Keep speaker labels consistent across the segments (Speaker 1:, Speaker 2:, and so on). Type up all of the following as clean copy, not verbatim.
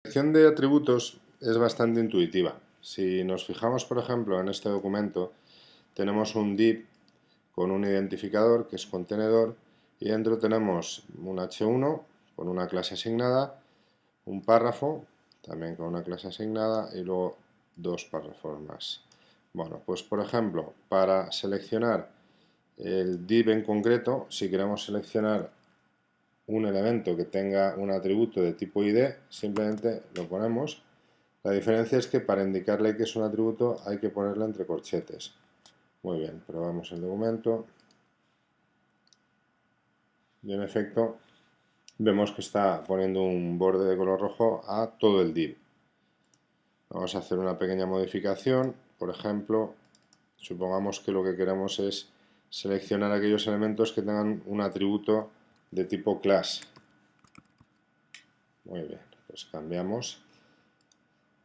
Speaker 1: La selección de atributos es bastante intuitiva. Si nos fijamos, por ejemplo, en este documento, tenemos un div con un identificador que es contenedor y dentro tenemos un h1 con una clase asignada, un párrafo también con una clase asignada y luego dos párrafos más. Bueno, pues por ejemplo, para seleccionar el div en concreto, si queremos seleccionar un elemento que tenga un atributo de tipo ID, simplemente lo ponemos. La diferencia es que para indicarle que es un atributo hay que ponerlo entre corchetes. Muy bien, probamos el documento y en efecto vemos que está poniendo un borde de color rojo a todo el div. Vamos a hacer una pequeña modificación, por ejemplo, supongamos que lo que queremos es seleccionar aquellos elementos que tengan un atributo de tipo class. Muy bien, pues cambiamos,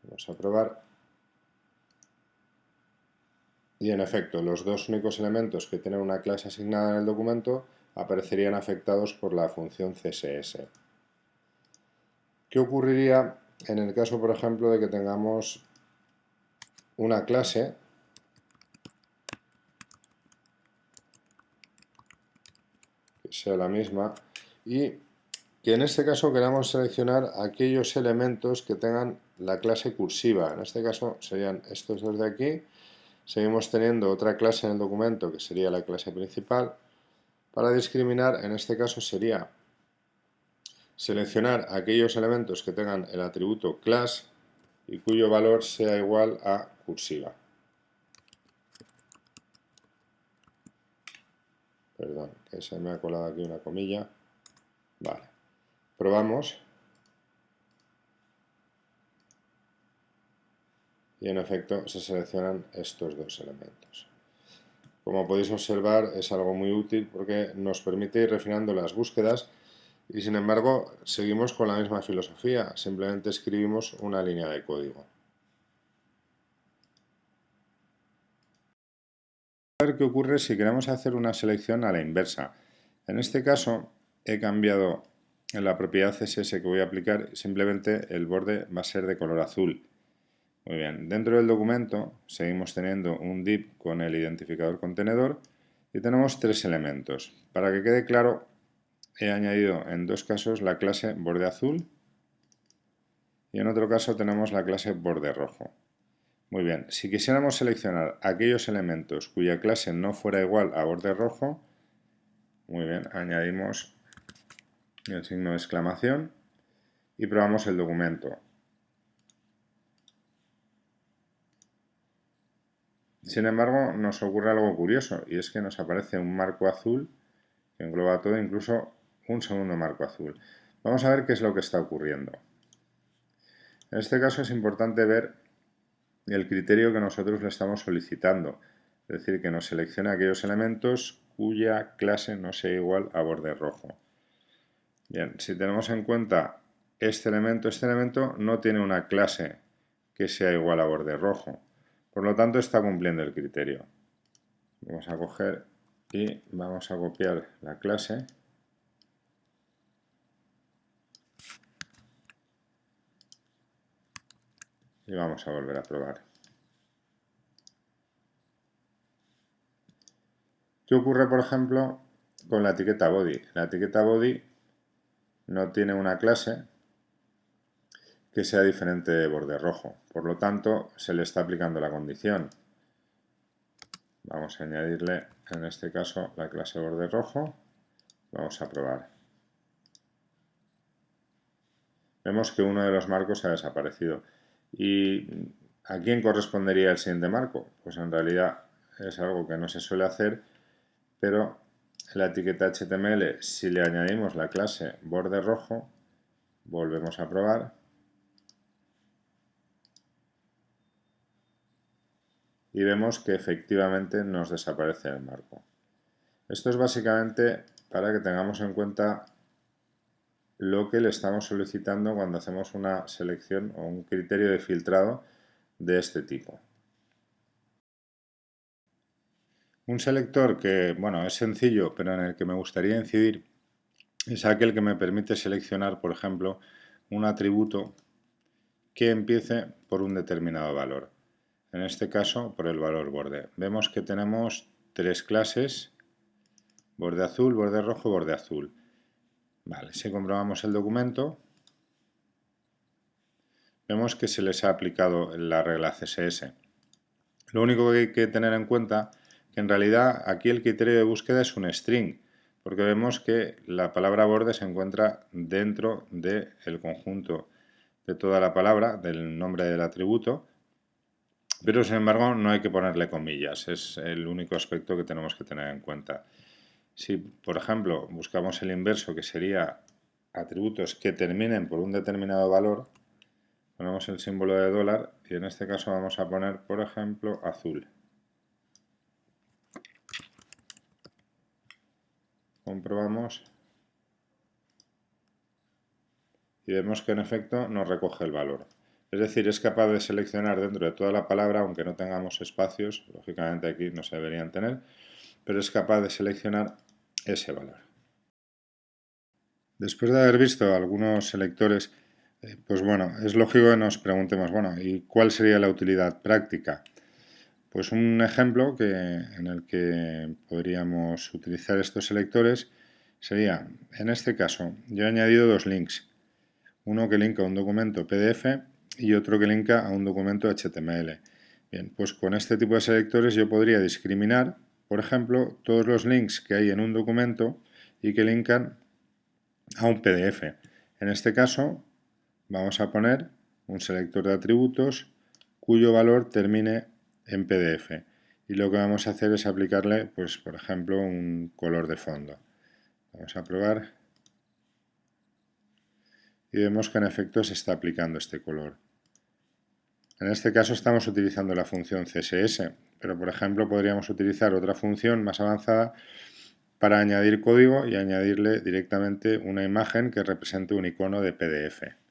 Speaker 1: vamos a probar. Y en efecto, los dos únicos elementos que tienen una clase asignada en el documento aparecerían afectados por la función CSS. ¿Qué ocurriría en el caso, por ejemplo, de que tengamos una clase que sea la misma y que en este caso queramos seleccionar aquellos elementos que tengan la clase cursiva? En este caso serían estos dos de aquí. Seguimos teniendo otra clase en el documento que sería la clase principal. Para discriminar, en este caso sería seleccionar aquellos elementos que tengan el atributo class y cuyo valor sea igual a cursiva. Perdón, que se me ha colado aquí una comilla. Vale. Probamos. Y en efecto se seleccionan estos dos elementos. Como podéis observar, es algo muy útil porque nos permite ir refinando las búsquedas y sin embargo seguimos con la misma filosofía, simplemente escribimos una línea de código. A ver qué ocurre si queremos hacer una selección a la inversa. En este caso he cambiado en la propiedad CSS que voy a aplicar, simplemente el borde va a ser de color azul. Muy bien, dentro del documento seguimos teniendo un div con el identificador contenedor y tenemos tres elementos. Para que quede claro, he añadido en dos casos la clase borde azul y en otro caso tenemos la clase borde rojo. Muy bien, si quisiéramos seleccionar aquellos elementos cuya clase no fuera igual a borde rojo, muy bien, añadimos el signo de exclamación y probamos el documento. Sin embargo, nos ocurre algo curioso y es que nos aparece un marco azul que engloba todo, incluso un segundo marco azul. Vamos a ver qué es lo que está ocurriendo. En este caso es importante ver el criterio que nosotros le estamos solicitando, es decir, que nos seleccione aquellos elementos cuya clase no sea igual a borde rojo. Bien, si tenemos en cuenta este elemento no tiene una clase que sea igual a borde rojo, por lo tanto está cumpliendo el criterio. Vamos a coger y vamos a copiar la clase y vamos a volver a probar. ¿Qué ocurre, por ejemplo, con la etiqueta body? La etiqueta body no tiene una clase que sea diferente de borde rojo, por lo tanto se le está aplicando la condición. Vamos a añadirle en este caso la clase borde rojo. Vamos a probar. Vemos que uno de los marcos ha desaparecido. ¿Y a quién correspondería el siguiente marco? Pues en realidad es algo que no se suele hacer, pero en la etiqueta HTML, si le añadimos la clase borde rojo, volvemos a probar. Y vemos que efectivamente nos desaparece el marco. Esto es básicamente para que tengamos en cuenta lo que le estamos solicitando cuando hacemos una selección o un criterio de filtrado de este tipo. Un selector que, bueno, es sencillo, pero en el que me gustaría incidir es aquel que me permite seleccionar, por ejemplo, un atributo que empiece por un determinado valor. En este caso, por el valor borde. Vemos que tenemos tres clases: borde azul, borde rojo, borde azul. Vale, si comprobamos el documento, vemos que se les ha aplicado la regla CSS. Lo único que hay que tener en cuenta que en realidad aquí el criterio de búsqueda es un string, porque vemos que la palabra borde se encuentra dentro del conjunto de toda la palabra, del nombre del atributo, pero sin embargo no hay que ponerle comillas, es el único aspecto que tenemos que tener en cuenta. Si, por ejemplo, buscamos el inverso, que sería atributos que terminen por un determinado valor, ponemos el símbolo de dólar y en este caso vamos a poner, por ejemplo, azul. Comprobamos y vemos que en efecto nos recoge el valor. Es decir, es capaz de seleccionar dentro de toda la palabra, aunque no tengamos espacios, lógicamente aquí no se deberían tener, pero es capaz de seleccionar ese valor. Después de haber visto algunos selectores, pues bueno, es lógico que nos preguntemos, bueno, ¿y cuál sería la utilidad práctica? Pues un ejemplo en el que podríamos utilizar estos selectores sería, en este caso, yo he añadido dos links. Uno que linka a un documento PDF y otro que linka a un documento HTML. Bien, pues con este tipo de selectores yo podría discriminar, por ejemplo, todos los links que hay en un documento y que linkan a un PDF. En este caso, vamos a poner un selector de atributos cuyo valor termine en PDF. Y lo que vamos a hacer es aplicarle, pues, por ejemplo, un color de fondo. Vamos a probar. Y vemos que en efecto se está aplicando este color. En este caso estamos utilizando la función CSS, pero por ejemplo podríamos utilizar otra función más avanzada para añadir código y añadirle directamente una imagen que represente un icono de PDF.